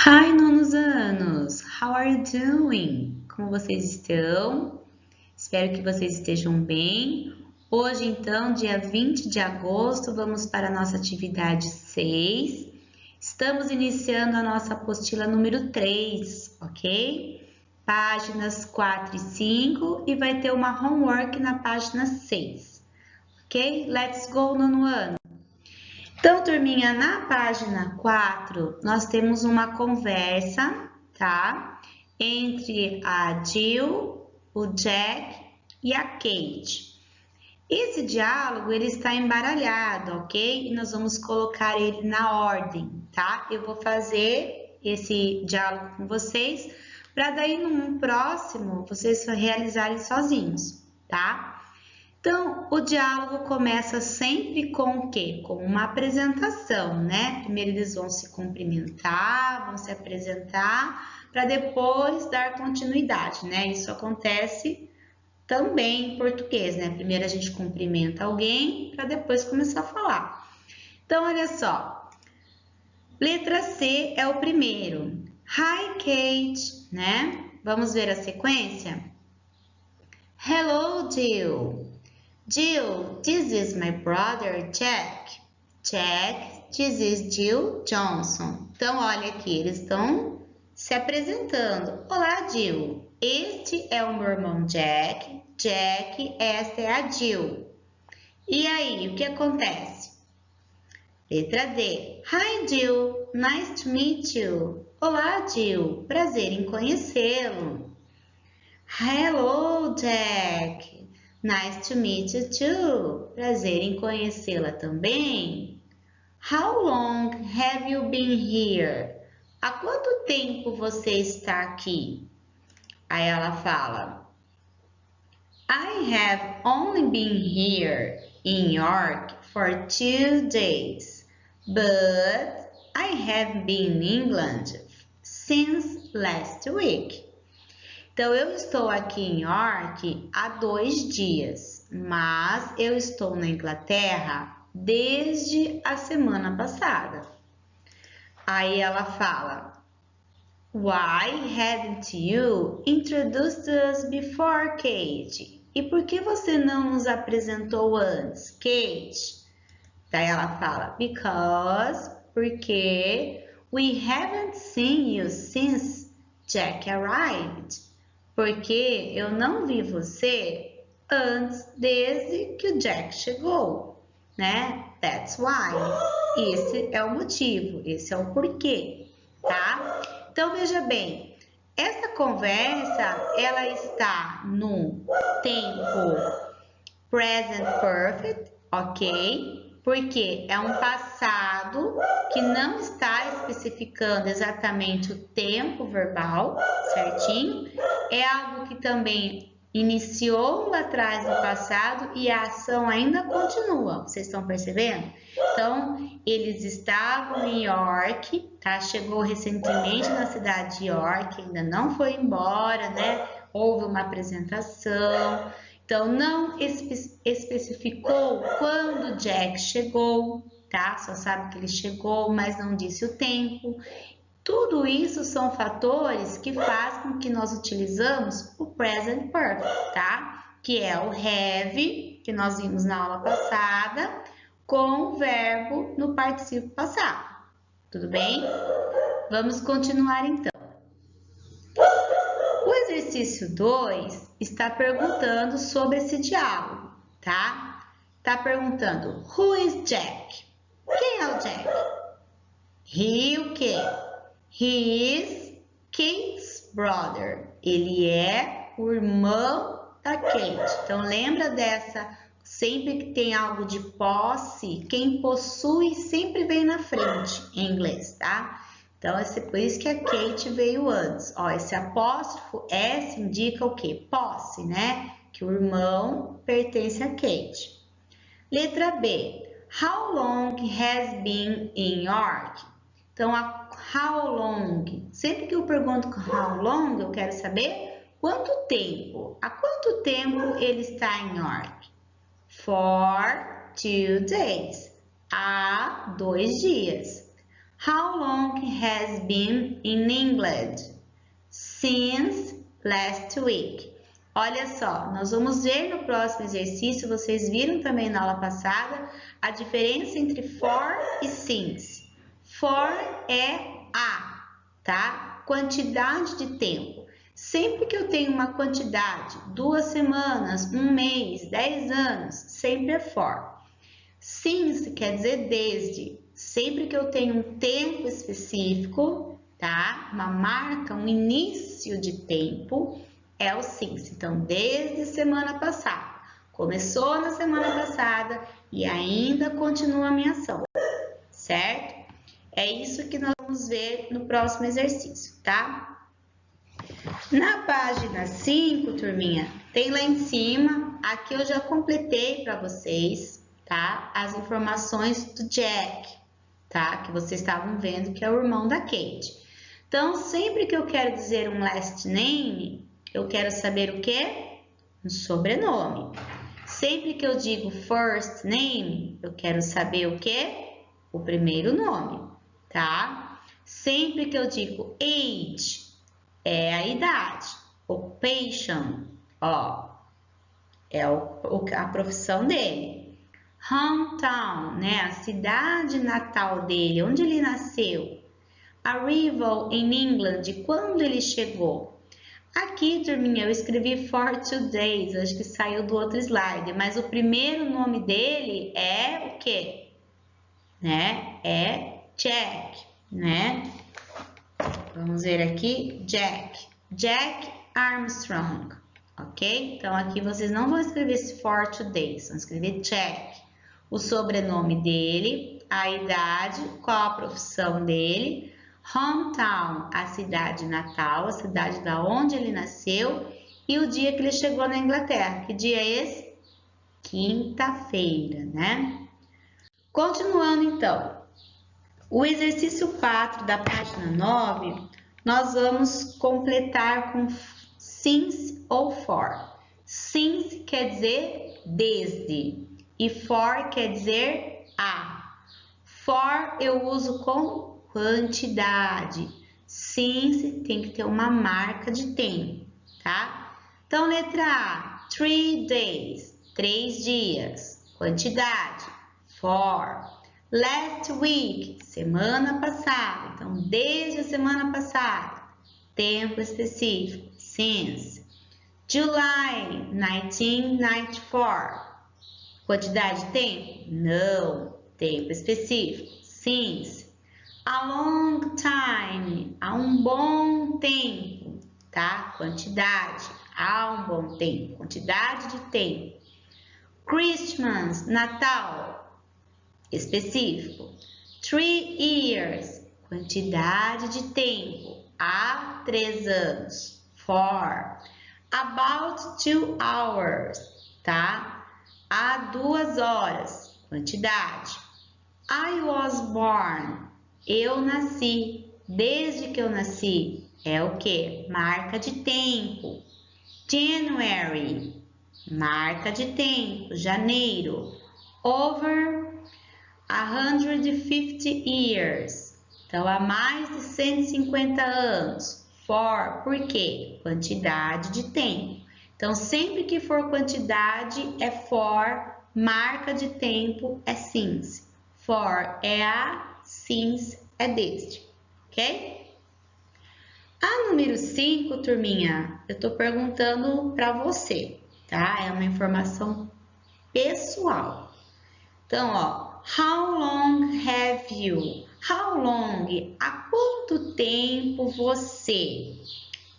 Hi, nonos anos! How are you doing? Como vocês estão? Espero que vocês estejam bem. Hoje, então, dia 20 de agosto, vamos para a nossa atividade 6. Estamos iniciando a nossa apostila número 3, ok? Páginas 4 e 5 e vai ter uma homework na página 6, ok? Let's go, nono ano! Então, turminha, na página 4, nós temos uma conversa, tá? Entre a Jill, o Jack e a Kate. Esse diálogo, ele está embaralhado, ok? E nós vamos colocar ele na ordem, tá? Eu vou fazer esse diálogo com vocês, para daí num próximo, vocês realizarem sozinhos, tá? Então, o diálogo começa sempre com o quê? Com uma apresentação, né? Primeiro eles vão se cumprimentar, vão se apresentar, para depois dar continuidade, né? Isso acontece também em português, né? Primeiro a gente cumprimenta alguém, para depois começar a falar. Então, olha só. Letra C é o primeiro. Hi, Kate, né? Vamos ver a sequência? Hello, Jill. Jill, this is my brother Jack. Jack, this is Jill Johnson. Então, olha aqui, eles estão se apresentando. Olá, Jill. Este é o meu irmão Jack. Jack, esta é a Jill. E aí, o que acontece? Letra D. Hi, Jill. Nice to meet you. Olá, Jill. Prazer em conhecê-lo. Hello, Jack. Nice to meet you too. Prazer em conhecê-la também. How long have you been here? Há quanto tempo você está aqui? Aí ela fala: I have only been here in York for 2 days, but I have been in England since last week. Então, eu estou aqui em York há 2 dias, mas eu estou na Inglaterra desde a semana passada. Aí ela fala: Why haven't you introduced us before, Kate? E por que você não nos apresentou antes, Kate? Daí ela fala: porque we haven't seen you since Jack arrived. Porque eu não vi você antes, desde que o Jack chegou, né? That's why. Esse é o motivo, esse é o porquê, tá? Então, veja bem, essa conversa, ela está no tempo present perfect, ok? Porque é um passado que não está especificando exatamente o tempo verbal, certinho? É algo que também iniciou lá atrás no passado e a ação ainda continua. Vocês estão percebendo? Então, eles estavam em York, tá? Chegou recentemente na cidade de York, ainda não foi embora, né? Houve uma apresentação. Então, não especificou quando Jack chegou, tá? Só sabe que ele chegou, mas não disse o tempo. Tudo isso são fatores que fazem com que nós utilizamos o present perfect, tá? Que é o have, que nós vimos na aula passada, com o verbo no particípio passado. Tudo bem? Vamos continuar então. O exercício 2 está perguntando sobre esse diálogo, tá? Está perguntando, who is Jack? Quem é o Jack? He o quê? He is Kate's brother. Ele é o irmão da Kate. Então, lembra dessa, sempre que tem algo de posse, quem possui sempre vem na frente em inglês, tá? Então, é por isso que a Kate veio antes. Ó, esse apóstrofo S indica o quê? Posse, né? Que o irmão pertence a Kate. Letra B. How long has been in York? Então, a how long. Sempre que eu pergunto how long, eu quero saber quanto tempo. Há quanto tempo ele está em York? For 2 days. Há 2 dias. How long has been in England? Since last week. Olha só, nós vamos ver no próximo exercício, vocês viram também na aula passada, a diferença entre for e since. For é a, tá? Quantidade de tempo. Sempre que eu tenho uma quantidade, 2 semanas, 1 mês, 10 anos, sempre é for. Since quer dizer desde. Sempre que eu tenho um tempo específico, tá? Uma marca, um início de tempo, é o since. Então, desde semana passada. Começou na semana passada e ainda continua a minha ação, certo? É isso que nós vamos ver no próximo exercício, tá? Na página 5, turminha, tem lá em cima, aqui eu já completei para vocês, tá? As informações do Jack, tá? Que vocês estavam vendo que é o irmão da Kate. Então, sempre que eu quero dizer um last name, eu quero saber o quê? Um sobrenome. Sempre que eu digo first name, eu quero saber o quê? O primeiro nome, tá? Sempre que eu digo age, é a idade. Occupation, ó, é a profissão dele. Hometown, né? A cidade natal dele, onde ele nasceu. Arrival in England, quando ele chegou. Aqui, turminha, eu escrevi for 2 days, acho que saiu do outro slide, mas o primeiro nome dele é o quê? Né? É Jack, né? Vamos ver aqui, Jack. Jack Armstrong, ok? Então, aqui vocês não vão escrever esse for 2 days, vão escrever Jack. O sobrenome dele, a idade, qual a profissão dele, hometown, a cidade natal, a cidade da onde ele nasceu e o dia que ele chegou na Inglaterra. Que dia é esse? Quinta-feira, né? Continuando então, o exercício 4 da página 9, nós vamos completar com since ou for. Since quer dizer desde e for quer dizer a. For eu uso com quantidade. Since tem que ter uma marca de tempo, tá? Então, letra A, 3 days, 3 dias. Quantidade, for. Last week, semana passada. Então, desde a semana passada. Tempo específico, since. July 1994. Quantidade de tempo? Não. Tempo específico, since. A long time, há um bom tempo, tá? Quantidade, há um bom tempo, quantidade de tempo. Christmas, Natal, específico. 3 years, quantidade de tempo, há 3 anos. For, about 2 hours, tá? Há 2 horas, quantidade. I was born. Eu nasci. Desde que eu nasci. É o que? Marca de tempo. January. Marca de tempo. Janeiro. Over 150 years. Então, há mais de 150 anos. For, por quê? Quantidade de tempo. Então, sempre que for quantidade, é for. Marca de tempo é since. For é a, since é desde, ok? A número 5, turminha, eu tô perguntando para você, tá? É uma informação pessoal. Então, ó, how long have you? How long? Há quanto tempo você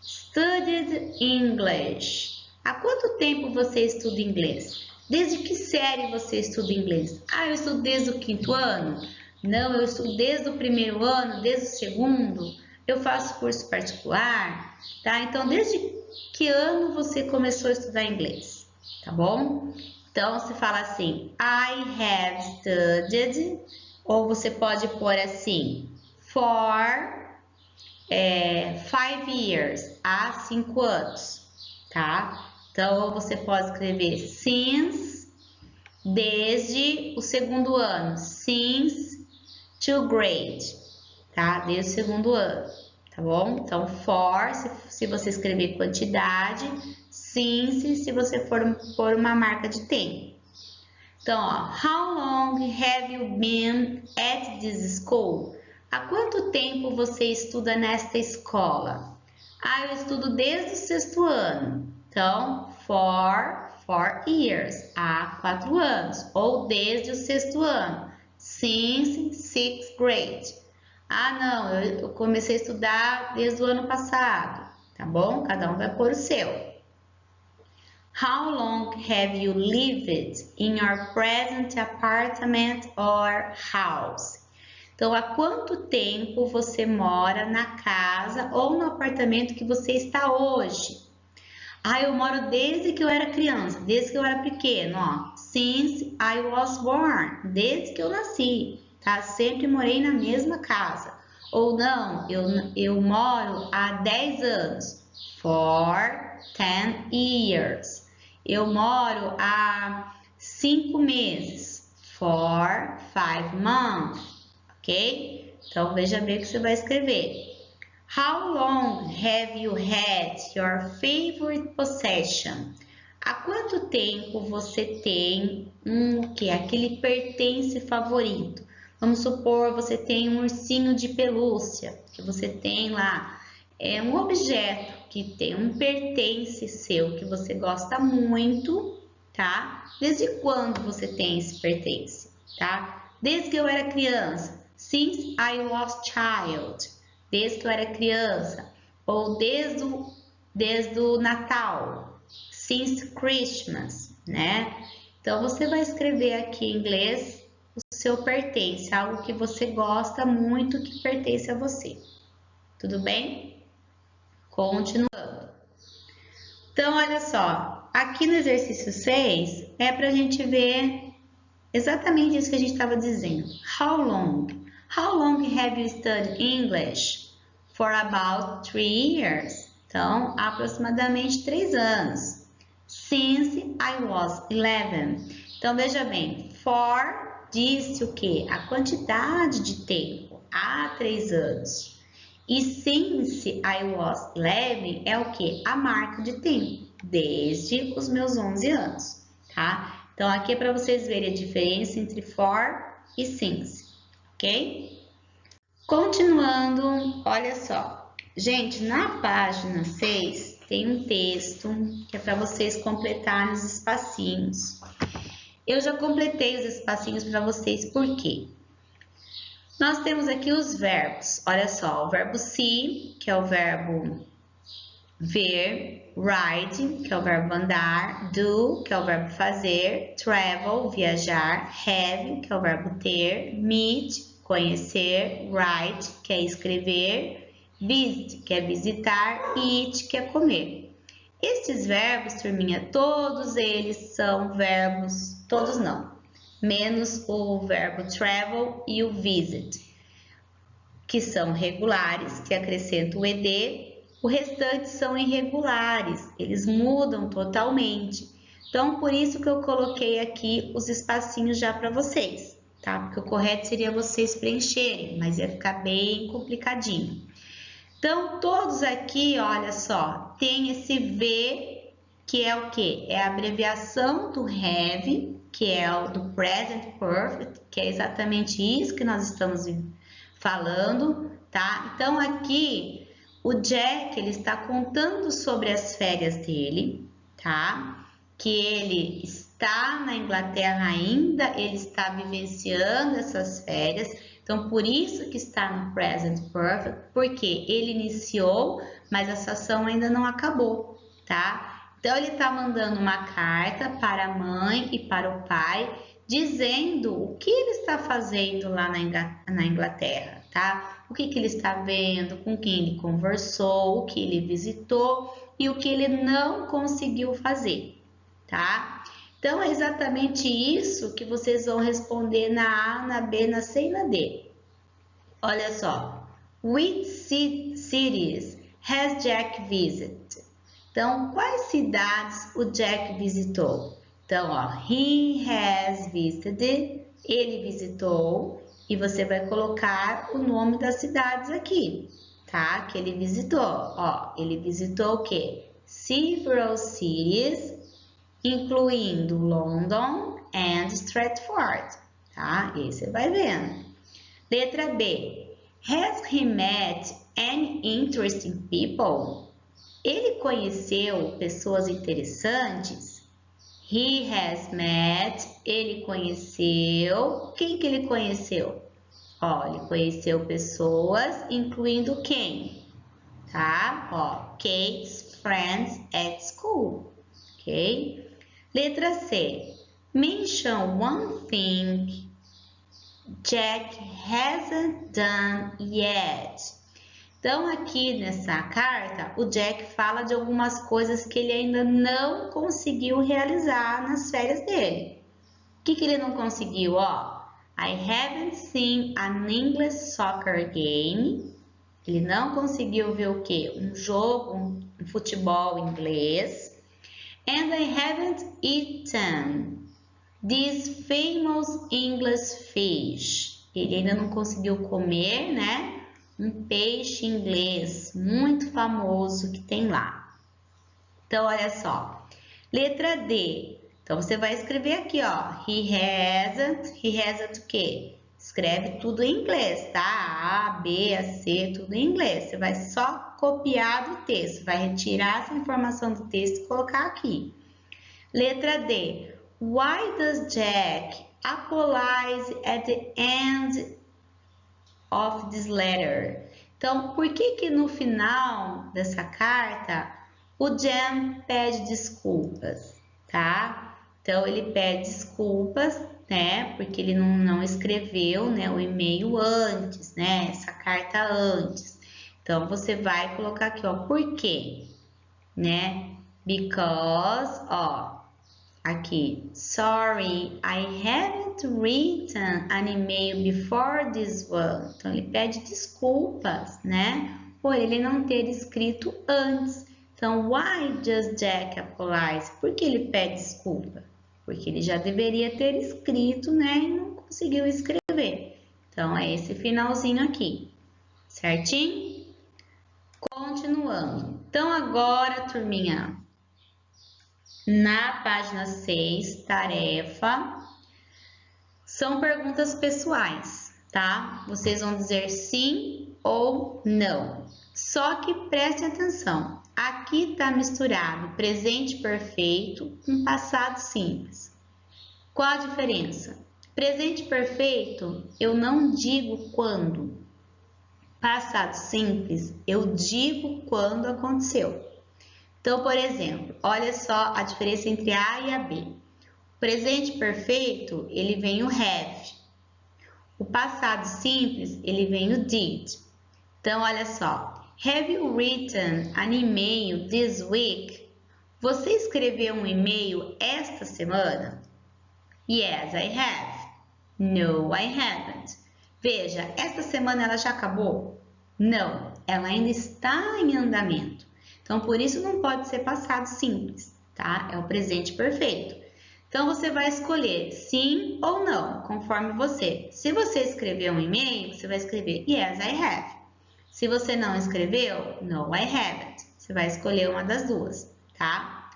studied English? Há quanto tempo você estuda inglês? Desde que série você estuda inglês? Ah, eu estudo desde o 5º ano? Não, eu estudo desde o 1º ano, desde o 2º. Eu faço curso particular, tá? Então, desde que ano você começou a estudar inglês? Tá bom? Então, se fala assim, I have studied, ou você pode pôr assim, for 5 years, há 5 anos, tá? Então, você pode escrever since, desde o 2º ano, since 2nd grade, tá? Desde o segundo ano, tá bom? Então, for, se você escrever quantidade, since, se você for pôr uma marca de tempo. Então, ó, how long have you been at this school? Há quanto tempo você estuda nesta escola? Ah, eu estudo desde o sexto ano. Então, for 4 years, há 4 anos. Ou desde o sexto ano, since sixth grade. Ah, não, eu comecei a estudar desde o ano passado, tá bom? Cada um vai pôr o seu. How long have you lived in your present apartment or house? Então, há quanto tempo você mora na casa ou no apartamento que você está hoje? Ah, eu moro desde que eu era criança, desde que eu era pequeno, ó. Since I was born, desde que eu nasci, tá? Sempre morei na mesma casa. Ou não, eu moro há 10 anos. For 10 years. Eu moro há 5 meses. For 5 months. Ok? Então, veja bem o que você vai escrever. How long have you had your favorite possession? Há quanto tempo você tem aquele pertence favorito? Vamos supor, você tem um ursinho de pelúcia, que você tem lá, é um objeto que tem um pertence seu que você gosta muito, tá? Desde quando você tem esse pertence, tá? Desde que eu era criança, since I was child, desde que eu era criança, ou desde o Natal, since Christmas, né? Então você vai escrever aqui em inglês o seu pertence, algo que você gosta muito que pertence a você. Tudo bem? Continuando. Então, olha só, aqui no exercício 6 é para a gente ver exatamente isso que a gente estava dizendo. How long? How long have you studied English? For about 3 years. Então, aproximadamente 3 anos. Since I was 11. Então, veja bem, for disse o quê? A quantidade de tempo, há 3 anos. E since I was 11 é o que? A marca de tempo, desde os meus 11 anos, tá? Então, aqui é para vocês verem a diferença entre for e since, ok? Continuando, olha só. Gente, na página 6 tem um texto que é para vocês completarem os espacinhos. Eu já completei os espacinhos para vocês, por quê? Nós temos aqui os verbos, olha só, o verbo see, que é o verbo ver, ride, que é o verbo andar, do, que é o verbo fazer, travel, viajar, have, que é o verbo ter, meet, conhecer, write, que é escrever, visit, que é visitar, eat, que é comer. Estes verbos, turminha, todos eles são verbos, todos não, menos o verbo travel e o visit, que são regulares, que acrescentam o ed, o restante são irregulares, eles mudam totalmente. Então, por isso que eu coloquei aqui os espacinhos já para vocês, tá? Porque o correto seria vocês preencherem, mas ia ficar bem complicadinho. Então, todos aqui, olha só, tem esse V, que é o quê? É a abreviação do have, que é o do present perfect, que é exatamente isso que nós estamos falando, tá? Então, aqui, o Jack, ele está contando sobre as férias dele, tá? Que ele está na Inglaterra ainda, ele está vivenciando essas férias. Então, por isso que está no present perfect, porque ele iniciou, mas essa ação ainda não acabou, tá? Então, ele está mandando uma carta para a mãe e para o pai, dizendo o que ele está fazendo lá na Inglaterra, tá? O que ele está vendo, com quem ele conversou, o que ele visitou e o que ele não conseguiu fazer, tá? Então, é exatamente isso que vocês vão responder na A, na B, na C e na D. Olha só. Which cities has Jack visited? Então, quais cidades o Jack visitou? Então, ó, he has visited, ele visitou, e você vai colocar o nome das cidades aqui, tá? Que ele visitou. Ó, ele visitou o quê? Several cities, incluindo London and Stratford, tá? E aí você vai vendo. Letra B. Has he met any interesting people? Ele conheceu pessoas interessantes? He has met, ele conheceu. Quem que ele conheceu? Ó, ele conheceu pessoas, incluindo quem? Tá? Ó, Kate's friends at school. Ok? Letra C. Mention one thing Jack hasn't done yet. Então, aqui nessa carta, o Jack fala de algumas coisas que ele ainda não conseguiu realizar nas férias dele. O que ele não conseguiu? Ó, I haven't seen an English soccer game. Ele não conseguiu ver o quê? Um jogo, um futebol inglês. And I haven't eaten this famous English fish. Ele ainda não conseguiu comer, né? Um peixe inglês muito famoso que tem lá. Então, olha só. Letra D. Então, você vai escrever aqui, ó. He hasn't o quê? Escreve tudo em inglês, tá? A, B, a, C, tudo em inglês. Você vai só copiar do texto. Vai retirar essa informação do texto e colocar aqui. Letra D. Why does Jack apologize at the end of this letter? Então, por que no final dessa carta o Jan pede desculpas, tá? Então, ele pede desculpas, né? Porque ele não escreveu, né, o e-mail antes, né? Essa carta antes. Então, você vai colocar aqui, ó, por quê? Né? Because, ó, aqui, sorry, I haven't written an email before this one. Então, ele pede desculpas, né? Por ele não ter escrito antes. Então, why does Jack apologize? Por que ele pede desculpa? Porque ele já deveria ter escrito, né? E não conseguiu escrever. Então, é esse finalzinho aqui, certinho? Continuando. Então, agora, turminha, na página 6, tarefa, são perguntas pessoais, tá? Vocês vão dizer sim ou não. Só que prestem atenção, aqui está misturado presente perfeito com passado simples. Qual a diferença? Presente perfeito, eu não digo quando. Passado simples, eu digo quando aconteceu. Então, por exemplo, olha só a diferença entre A e a B. O presente perfeito, ele vem o have. O passado simples, ele vem o did. Então, olha só. Have you written an email this week? Você escreveu um e-mail esta semana? Yes, I have. No, I haven't. Veja, esta semana ela já acabou? Não, ela ainda está em andamento. Então, por isso não pode ser passado simples, tá? É o presente perfeito. Então, você vai escolher sim ou não, conforme você. Se você escreveu um e-mail, você vai escrever Yes, I have. Se você não escreveu, No, I haven't. Você vai escolher uma das duas, tá?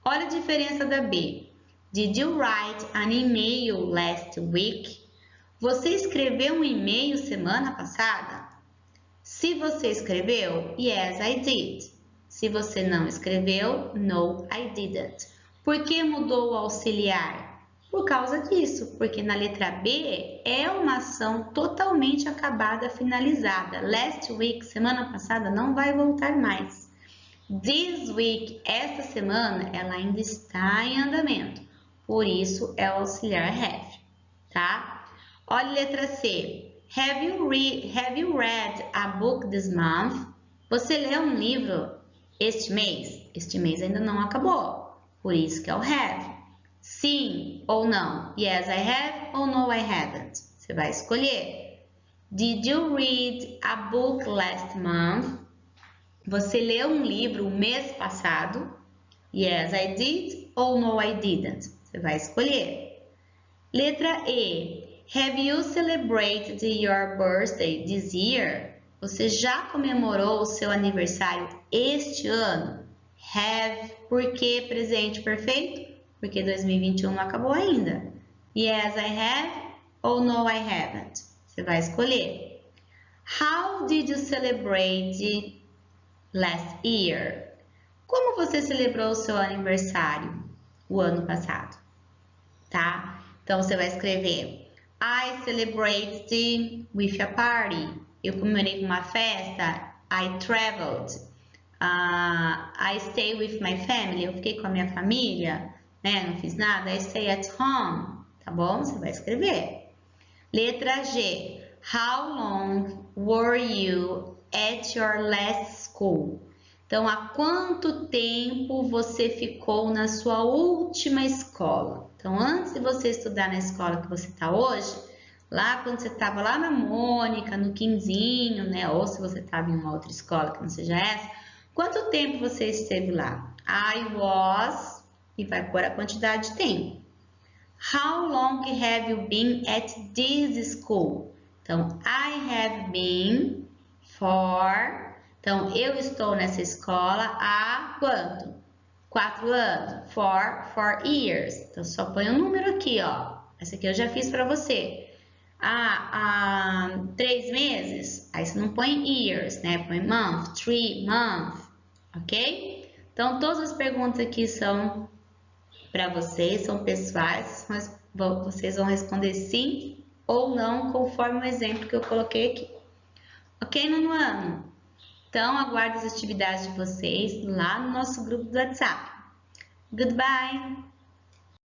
Olha a diferença da B. Did you write an email last week? Você escreveu um e-mail semana passada? Se você escreveu, Yes, I did. Se você não escreveu, No, I didn't. Por que mudou o auxiliar? Por causa disso, porque na letra B é uma ação totalmente acabada, finalizada. Last week, semana passada, não vai voltar mais. This week, esta semana, ela ainda está em andamento. Por isso, é o auxiliar have, tá? Olha a letra C. Have you read a book this month? Você leu um livro este mês? Este mês ainda não acabou. Por isso que é o have. Sim ou não? Yes, I have ou no, I haven't. Você vai escolher. Did you read a book last month? Você leu um livro o mês passado? Yes, I did ou no, I didn't. Você vai escolher. Letra E. Have you celebrated your birthday this year? Você já comemorou o seu aniversário este ano? Have, por que presente perfeito? Porque 2021 não acabou ainda. Yes, I have ou no, I haven't. Você vai escolher. How did you celebrate last year? Como você celebrou o seu aniversário o ano passado? Tá? Então você vai escrever I celebrated with a party. Eu comemorei com uma festa. I traveled. I stay with my family. Eu fiquei com a minha família, né? Não fiz nada. I stay at home. Tá bom? Você vai escrever. Letra G. How long were you at your last school? Então, há quanto tempo você ficou na sua última escola? Então, antes de você estudar na escola que você está hoje, lá quando você estava lá na Mônica, no Quinzinho, né? Ou se você estava em uma outra escola que não seja essa, quanto tempo você esteve lá? I was, e vai pôr a quantidade de tempo. How long have you been at this school? Então, I have been for... Então, eu estou nessa escola há quanto? 4 anos. For 4 years. Então, só põe um número aqui, ó. Essa aqui eu já fiz para você. Há 3 meses. Aí você não põe years, né? Põe month, 3 month. Ok? Então, todas as perguntas aqui são para vocês, são pessoais, mas vocês vão responder sim ou não, conforme o exemplo que eu coloquei aqui. Ok, nono ano? Então, aguardo as atividades de vocês lá no nosso grupo do WhatsApp. Goodbye!